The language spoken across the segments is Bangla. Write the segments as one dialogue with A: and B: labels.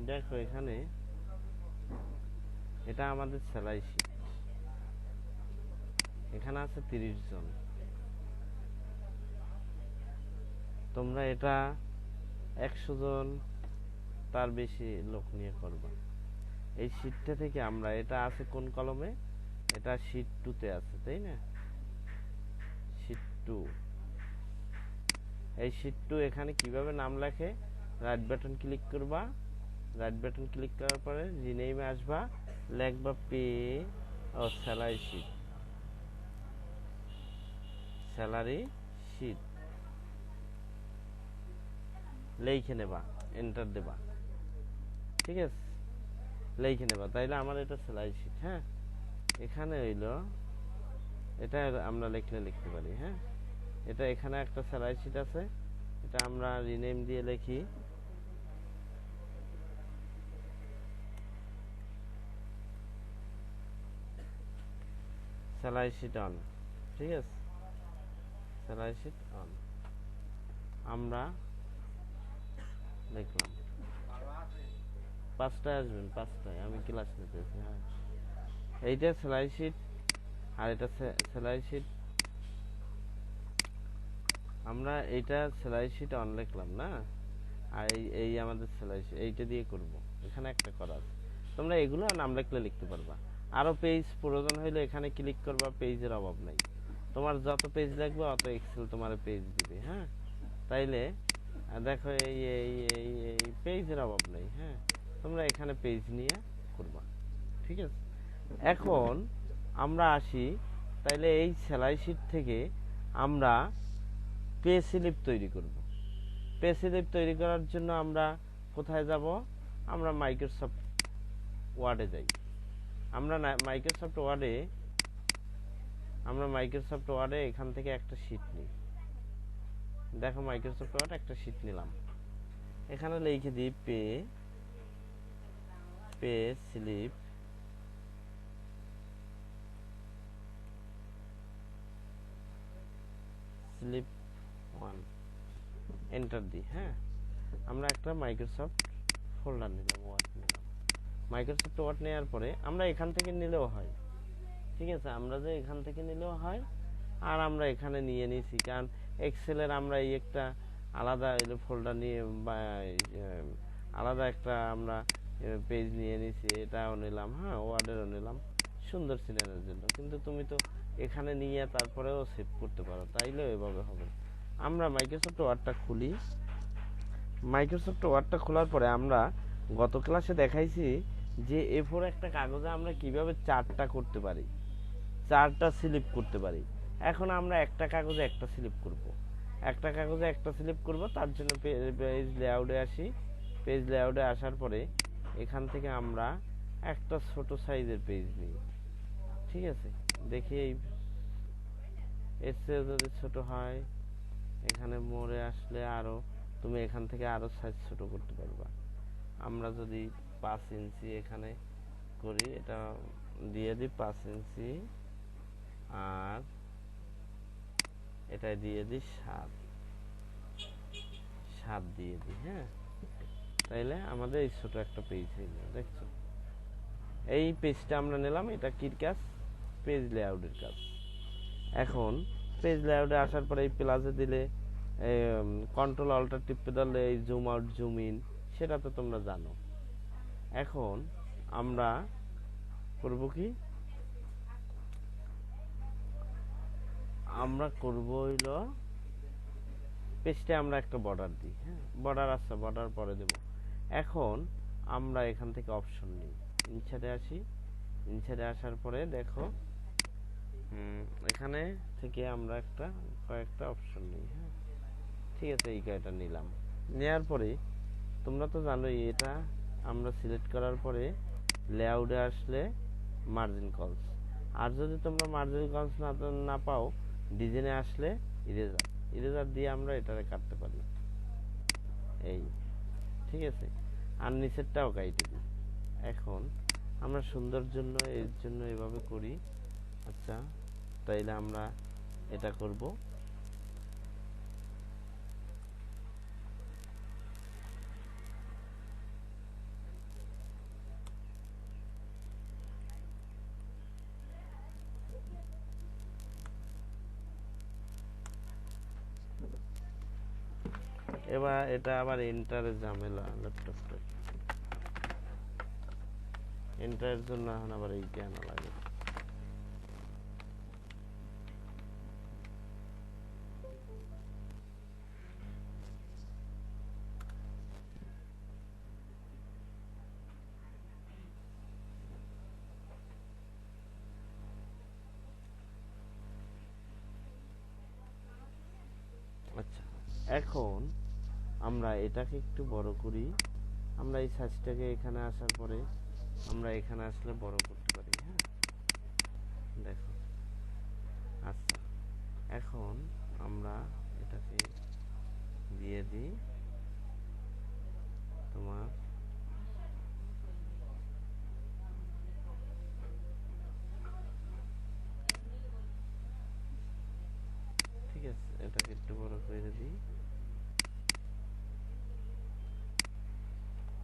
A: দেখো এখানে এটা আমাদের সেলাই শিট, এখানে আছে 30 জন। তোমরা এটা 100 জন তার বেশি লোক নিয়ে করবা। এই শিটটা থেকে আমরা, এটা আছে কোন কলমে, এটা শিট 2 তে আছে, তাই না? শিট 2, এই শিট 2 এখানে কিভাবে নাম লেখে, রাইট বাটন ক্লিক করবা, রাইট বাটন ক্লিক করার পরে রিনেমে আসবা, লিখবা পে ও স্যালারি শিট, স্যালারি শিট লিখে নেবা, এন্টার দেবা, ঠিক আছে? লিখে নেবা, তাইলে আমার এটা স্যালারি শিট। হ্যাঁ, এখানে হইলো এটা আমরা লিখতে পারি। হ্যাঁ, এটা এখানে একটা স্যালারি শিট আছে, এটা আমরা রিনেম দিয়ে লিখি স্যালারি শিট অন, ঠিক আছে? স্যালারি শিট অন আমরা লিখলাম। 5টায় আসবেন, 5টায় আমি ক্লাস নিতেছি। হ্যাঁ, এইটা স্যালারি শিট আর এটা স্যালারি শিট, আমরা এইটা স্যালারি শিট অন লিখলাম না, আর এই আমাদের স্যালারি শিট, এইটা দিয়ে করব। এখানে একটা করা আছে, তোমরা এগুলো নাম লিখলে লিখতে পারবা। আরো পেজ প্রয়োজন হইলে এখানে ক্লিক করবা, পেজের অভাব নাই, তোমার যত পেজ লাগবে অত এক্সেল তোমার পেজ দিবে। হ্যাঁ, তাইলে দেখো এই এই এই এই পেজের অভাব নেই। হ্যাঁ, তোমরা এখানে পেজ নিয়ে করবা, ঠিক আছে? এখন আমরা আসি, তাইলে এই স্যালারি শিট থেকে আমরা পে স্লিপ তৈরি করব। পে স্লিপ তৈরি করার জন্য আমরা কোথায় যাব? আমরা মাইক্রোসফট ওয়ার্ডে যাই। আমরা মাইক্রোসফট ওয়ার্ডে এখান থেকে একটা শিট নিই। দেখো মাইক্রোসফট ওয়ার্ড একটা শিট নিলাম, এখানে লিখে দিই পে স্লিপ স্লিপ 1, এন্টার দিই। হ্যাঁ, আমরা একটা মাইক্রোসফট ফোল্ডার নিলাম, ওয়ার্ড নিলাম। মাইক্রোসফট ওয়ার্ড নেওয়ার পরে আমরা এখান থেকে নিলেও হয়, ঠিক আছে? আমরা যে এখান থেকে নিলেও হয়, আর আমরা এখানে নিয়ে নিয়েছি, কারণ এক্সেলের আমরা এই একটা আলাদা ফোল্ডার নিয়ে বা আলাদা একটা আমরা পেজ নিয়ে নিয়েছি, এটাও নিলাম। হ্যাঁ, ওয়ার্ডেরও নিলাম সুন্দর সিনারির জন্য, কিন্তু তুমি তো এখানে নিয়ে তারপরেও সেভ করতে পারো, তাইলেও এভাবে হবে। আমরা মাইক্রোসফট ওয়ার্ডটা খুলি। মাইক্রোসফট ওয়ার্ডটা খোলার পরে আমরা গত ক্লাসে দেখাইছি যে A4 একটা কাগজে আমরা কিভাবে চার্টটা করতে পারি, চারটা স্লিপ করতে পারি। এখন আমরা একটা কাগজে একটা স্লিপ করব, একটা কাগজে একটা স্লিপ করব। তার জন্য পেজ লেআউটে আসি। পেজ লেআউটে আসার পরে এখান থেকে আমরা একটা ছোট সাইজের পেজ নিই, ঠিক আছে? দেখি এর চেয়ে যদি ছোট হয়, এখানে মোড়ে আসলে আরো তুমি এখান থেকে আরো সাইজ ছোট করতে পারবা। আমরা যদি 5 ইঞ্চি এখানে করি, এটা দিয়ে দিই 5 ইঞ্চি, আর এটা দিয়ে দিই 7 দিয়ে দিই। হ্যাঁ, তাইলে আমাদের এই ছোট একটা পেজ হয়ে গেল। দেখছো, এই পেজটা আমরা নিলাম, এটা কি কাজ? পেজ লেআউটের কাজ। এখন পেজ লেআউটে আসার পরে এই প্লাসে দিলে, কন্ট্রোল অল্টার টিপে ধরলে এই জুম আউট জুম ইন, সেটা তো তোমরা জানো। এখন আমরা করব কি, আমরা করব হইলো পেজটা আমরা একটা বর্ডার দিই। হ্যাঁ, বর্ডার আছে, বর্ডার পরে দেব। এখন আমরা এখান থেকে অপশন নিই, ইনসার্টে আসি। ইনসার্টে আসার পরে দেখো এখানে থেকে আমরা কয়েকটা অপশন নিই। হ্যাঁ, ঠিক আছে, এই কয়েকটা নিলাম। নেওয়ার পরে তোমরা তো জানোই, এটা আমরা সিলেক্ট করার পরে লেআউটে আসলে মার্জিন কলস, আর যদি তোমরা মার্জিন কলস না পাও, ডিজাইনে আসলে ইরেজার দিয়ে আমরা এটারে কাটতে পারি, এই, ঠিক আছে? আর নিচেরটাও কাটতে দিই। এখন আমরা সুন্দর জন্য এর জন্য এভাবে করি। আচ্ছা, তাইলে আমরা এটা করব। এবার এটা আবার এন্টারের ঝামেলা, ল্যাপটপটা এন্টারের জন্য এখন আবার এইটা আনা লাগে। আচ্ছা, এখন আমরা এটাকে একটু বড় করি। আমরা এই সাইজটাকে এখানে আসার পরে আমরা এখানে আসলে বড় করতে পারি। হ্যাঁ, দেখো। আচ্ছা, এখন আমরা এটাকে দিয়ে দিই তোমার ঠিক আছে, এটাকে একটু বড় করে দিই।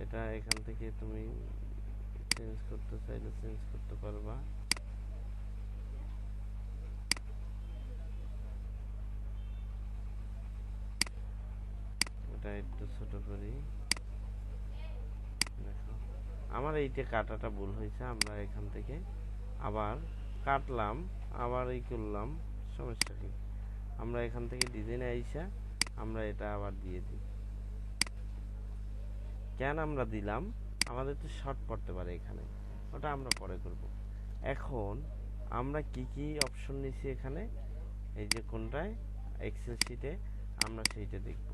A: এটা এখান থেকে তুমি চেঞ্জ করতে চাইলে চেঞ্জ করতে পারবা। এটা একটু ছোট করি। দেখো, আমার এইটা কাটাটা ভুল হয়েছে। আমরা এখান থেকে আবার কাটলাম, আবার এই করলাম, সমস্যা কি? আমরা এখান থেকে ডিজাইনে আইসা আমরা এটা আবার দিয়ে দিই। কেন আমরা দিলাম? আমাদের তো শর্ট পড়তে পারে এখানে, ওটা আমরা পরে করব। এখন আমরা কি কি অপশন নিছি এখানে, এই যে কোনটায় এক্সেল শিটে আমরা সেইটা দেখব।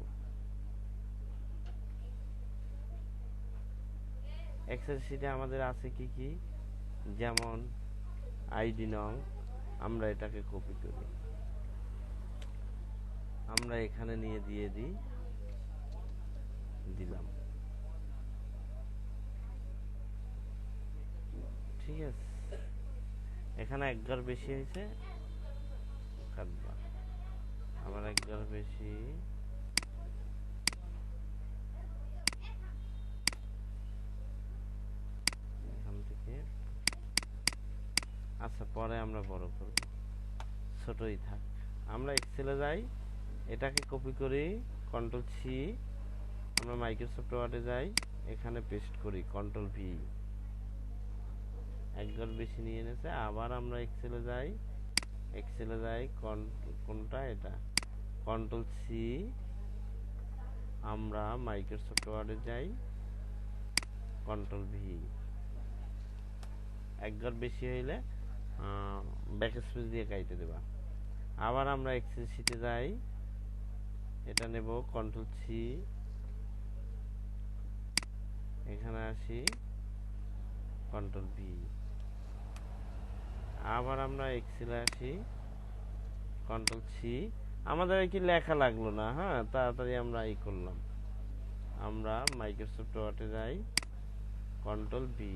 A: এক্সেল শিটে আমাদের আছে কি কি, যেমন আইডি নং, আমরা এটাকে কপি করি, আমরা এখানে নিয়ে দিয়ে দিলাম। ঠিক আছে, এখানে একবার বেশি হয়েছে, কাটবা। আবার একবার বেশি, এখান থেকে। আচ্ছা, পরে আমরা বড় করব, ছোটই থাক। আমরা এক্সেলে যাই, এটাকে কপি করি, কন্ট্রোল সি। আমরা মাইক্রোসফট ওয়ার্ডে যাই, এখানে পেস্ট করি, কন্ট্রোল ভি। একবার বেশি নিয়ে এনেছে। আবার আমরা এক্সেলে যাই, কোনটা এটা, কন্ট্রোল সি। আমরা মাইক্রোসফট ওয়ার্ডে যাই, কন্ট্রোল ভি। একবার বেশি হইলে ব্যাকস্পেস দিয়ে কাইটে দেবা। আবার আমরা এক্সেল শিটে যাই, এটা নেব, কন্ট্রোল সি, এখানে আসি, কন্ট্রোল ভি। আবার আমরা এক্সেলে আসি, কন্ট্রোল সি। আমাদের কি লেখা লাগলো না, হ্যাঁ, তাড়াতাড়ি আমরা এই করলাম। আমরা মাইক্রোসফট ওয়ার্ডে যাই, কন্ট্রোল ভি।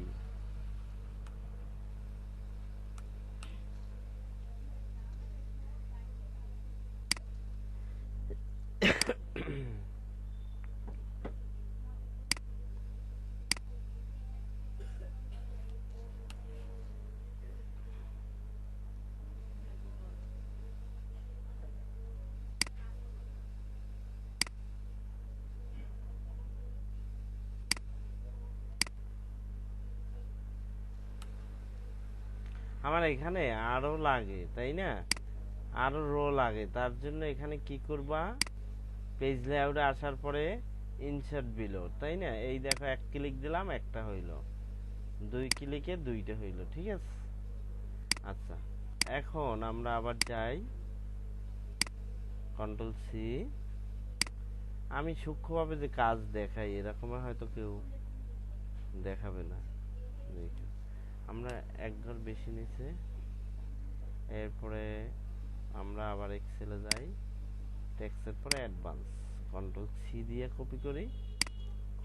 A: আমার এখানে আরো লাগে, তাই না? আরো রো লাগে, তার জন্য এখানে কি করবা, পেজ লেআউটে আসার পরে ইনসার্ট বিলো, তাই না? এই দেখো, এক ক্লিক দিলাম, একটা হইল, দুই ক্লিকে দুইটা হইল। ঠিক আছে। আচ্ছা, এখন আমরা আবার যাই, কন্ট্রোল সি। আমি সূক্ষ্মভাবে যে কাজ দেখাই, এরকম হয়তো কেউ দেখাবে না। আমরা একবার বেশি নিচে, এরপরে আমরা আবার এক্সেলে যাই, টেক্সটের পরে অ্যাডভান্স, কন্ট্রোল সি দিয়ে কপি করি,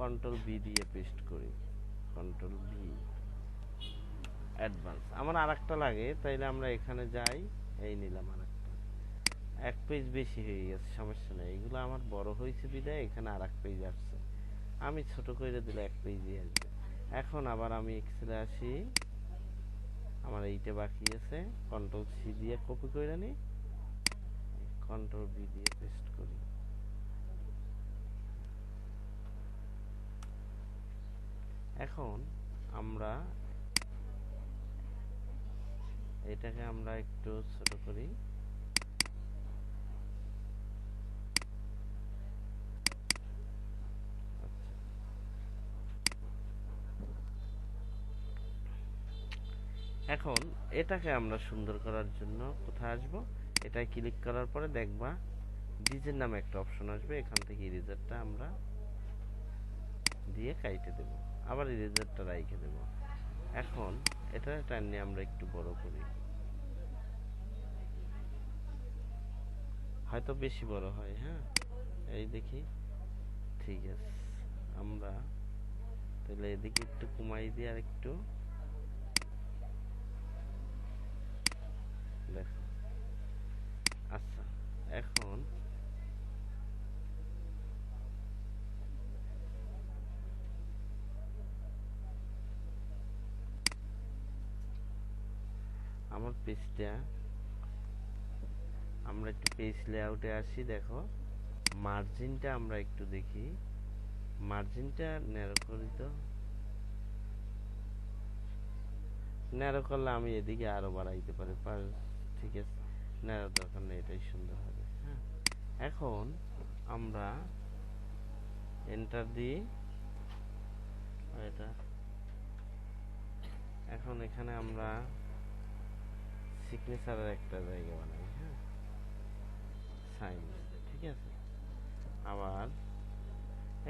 A: কন্ট্রোল বি দিয়ে পেস্ট করি, কন্ট্রোল বি, অ্যাডভান্স। আমার আরেকটা লাগে, তাইলে আমরা এখানে যাই, এই নিলাম আরেকটা। এক পেজ বেশি হয়ে গেছে, সমস্যা নেই, এগুলো আমার বড় হয়েছে বিদায় এখানে আর এক পেজ আসছে। আমি ছোট করে দিলে এক পেজই আসবে। এখন আবার আমি এক্সেলে আসি, আমার এইটা বাকি আছে, কন্ট্রোল সি দিয়ে কপি করে নিই, কন্ট্রোল বি দিয়ে পেস্ট করি, এখন আমরা এটাকে আমরা একটু ছোট করি। এখন এটাকে আমরা সুন্দর করার জন্য কোথায় আসব, এটাই ক্লিক করার পরে দেখবা ডিজের নামে একটা অপশন আসবে, এখান থেকে ইরেজারটা আমরা দিয়ে কাইটে দেব, আবার ইরেজারটা রাইখে দেব। এখন এটা টাইনে আমরা একটু বড় করি, হয়তো বেশি বড় হয়। হ্যাঁ, এই দেখি, ঠিক আছে। আমরা তাহলে এদিকে একটু কমাই দিই, আর একটু দেখো। আচ্ছা, এখন আমার পেজটা, আমরা একটু পেজ লেআউটে আসি। দেখো মার্জিনটা আমরা একটু দেখি, মার্জিনটা ন্যারো করি। তো ন্যারো করলে আমি এদিকে আরো বাড়াইতে পারি, ঠিক আছে, ন্যারো দরকার নেই, এটাই সুন্দর হবে। হ্যাঁ, এখন আমরা এন্টার দিই এটা। এখন এখানে আমরা সিগনেচারের একটা জায়গা বানাই। হ্যাঁ, সাইন, ঠিক আছে। আবার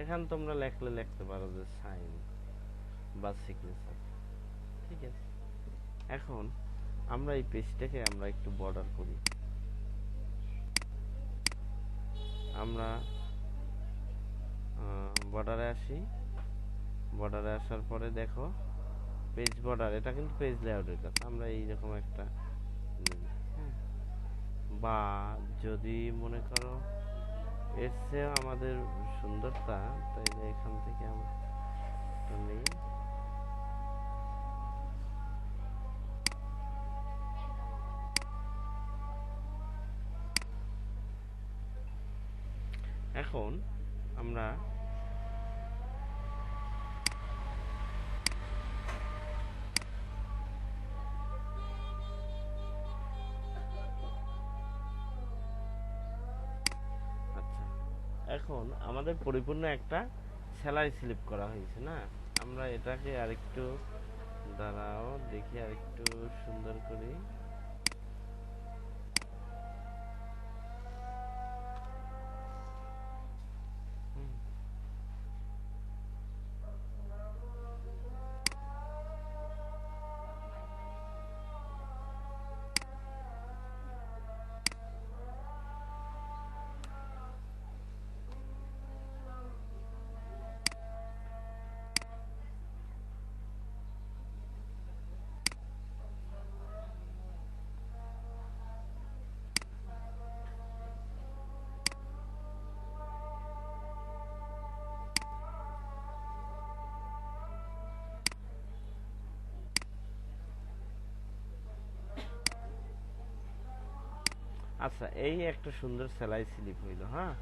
A: এখানে তোমরা লেখলে লিখতে পারো যে সাইন বা সিগনেচার, ঠিক আছে। এখন আমরা এই পেজটাকে আমরা একটু বর্ডার করি। আমরা বর্ডারে আসি, বর্ডারে আসার পরে দেখো পেজ বর্ডার, এটা কিন্তু পেজ লেআউটের কাজ। আমরা এইরকম একটা নিই। হ্যাঁ, বা যদি মনে করো এর চেয়েও আমাদের সুন্দরতা, তাইলে এখান থেকে আমরা নিই। এখন আমরা আচ্ছা, এখন আমাদের পরিপূর্ণ একটা স্যালারি স্লিপ করা হয়েছে না। আমরা এটাকে আরেকটু, দাঁড়াও দেখি, আরেকটু সুন্দর করি। আচ্ছা, এই একটা সুন্দর সেলাই স্লিপ হইল। হ্যাঁ,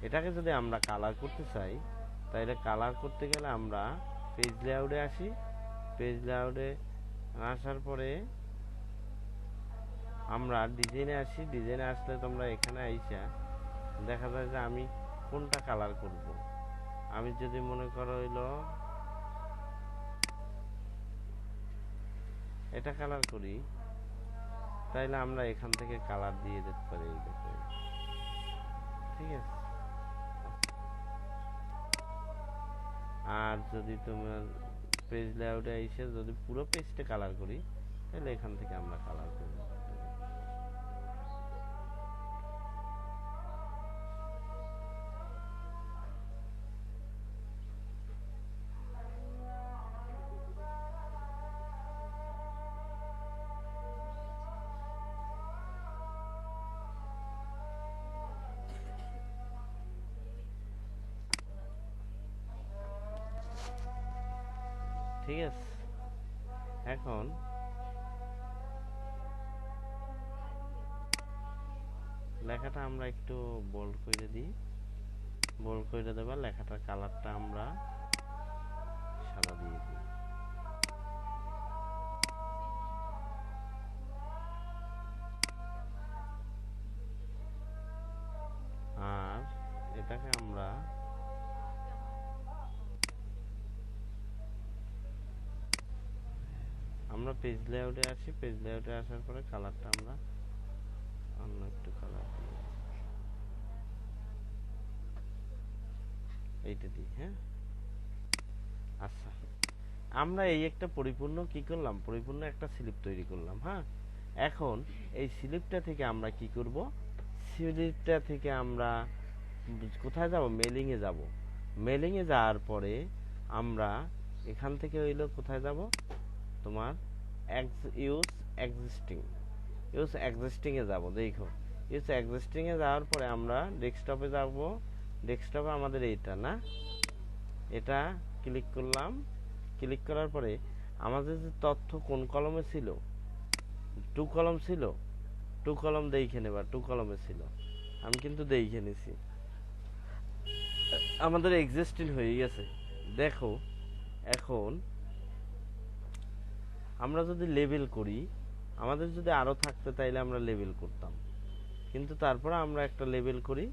A: এটাকে যদি আমরা কালার করতে চাই, তাহলে কালার করতে গেলে আমরা পেজ লেআউটে আসি। পেজ লেআউটে আসার পরে আমরা ডিজাইনে আসি। ডিজাইনে আসলে তোমরা এখানে আইসা দেখা যায় যে আমি কোনটা কালার করব। আমি যদি মনে করো হইল এটা কালার করি, তাইলে আমরা এখান থেকে কালার দিয়ে দিতে পারি, এই দেখো, ঠিক আছে। আর যদি তোমার পেজ লেআউটে এসে যদি পুরো পেজটা কালার করি, তাহলে এখান থেকে আমরা কালার করব। ঠিক আছে, এখন লেখাটা আমরা একটু বোল্ড করে দিই। বোল্ড করে দেবার লেখাটার কালারটা আমরা সাদা দিয়ে দিই। আমরা পেজ লেআউটে আসি, পেজ লেআউটে আসার পরে কালারটা আমরা অন্য একটু কালার দিই, এইটা দিই। হ্যাঁ, আচ্ছা, আমরা এই একটা পরিপূর্ণ কি করলাম, পরিপূর্ণ একটা স্লিপ তৈরি করলাম। হ্যাঁ, এখন এই স্লিপটা থেকে আমরা কি করব, স্লিপটা থেকে আমরা কোথায় যাব, মেলিংয়ে যাব। মেলিংয়ে যাওয়ার পরে আমরা এখান থেকে হইলো কোথায় যাব, তোমার ইউজ এক্সিস্টিং, ইউজ এক্সিস্টিং এ যাব। দেখো, ইউজ এক্সিস্টিং এ যাওয়ার পরে আমরা ডেস্কটপে যাব। ডেস্কটপে আমাদের এইটা না, এটা ক্লিক করলাম। ক্লিক করার পরে আমাদের যে তথ্য কোন কলমে ছিল, টু কলম ছিল, টু কলম দেখে নেবা, টু কলমে ছিল, আমি কিন্তু দেখে নিছি, আমাদের এক্সিস্টিং হয়ে গেছে। দেখো, এখন আমরা যদি লেবেল করি, আমাদের যদি আরো থাকতে তাইলে আমরা লেবেল করতাম, কিন্তু তারপরে আমরা একটা লেবেল করি।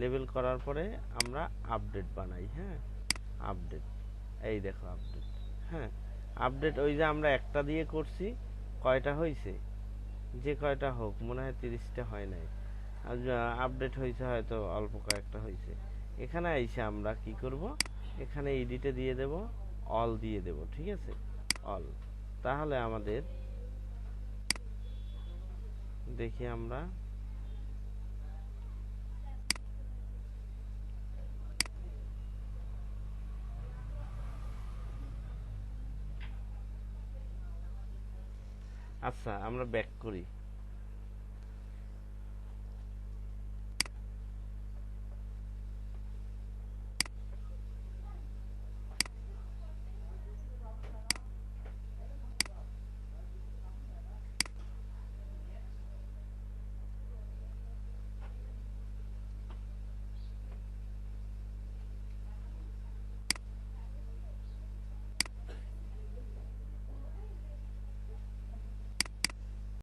A: লেবেল করার পরে আমরা আপডেট বানাই। হ্যাঁ, আপডেট, এই দেখো আপডেট। হ্যাঁ, আপডেট ওই যে আমরা একটা দিয়ে করছি, কয়টা হয়েছে, যে কয়টা হোক, মনে হয় 30টা হয় নাই, আপডেট হয়েছে হয়তো অল্প কয়েকটা হয়েছে। এখানে আইসে আমরা কি করব, এখানে এডিটে দিয়ে দেব, অল দিয়ে দেব। ঠিক আছে, অল। তাহলে আমাদের দেখি আমরা আচ্ছা আমরা ব্যাক করি।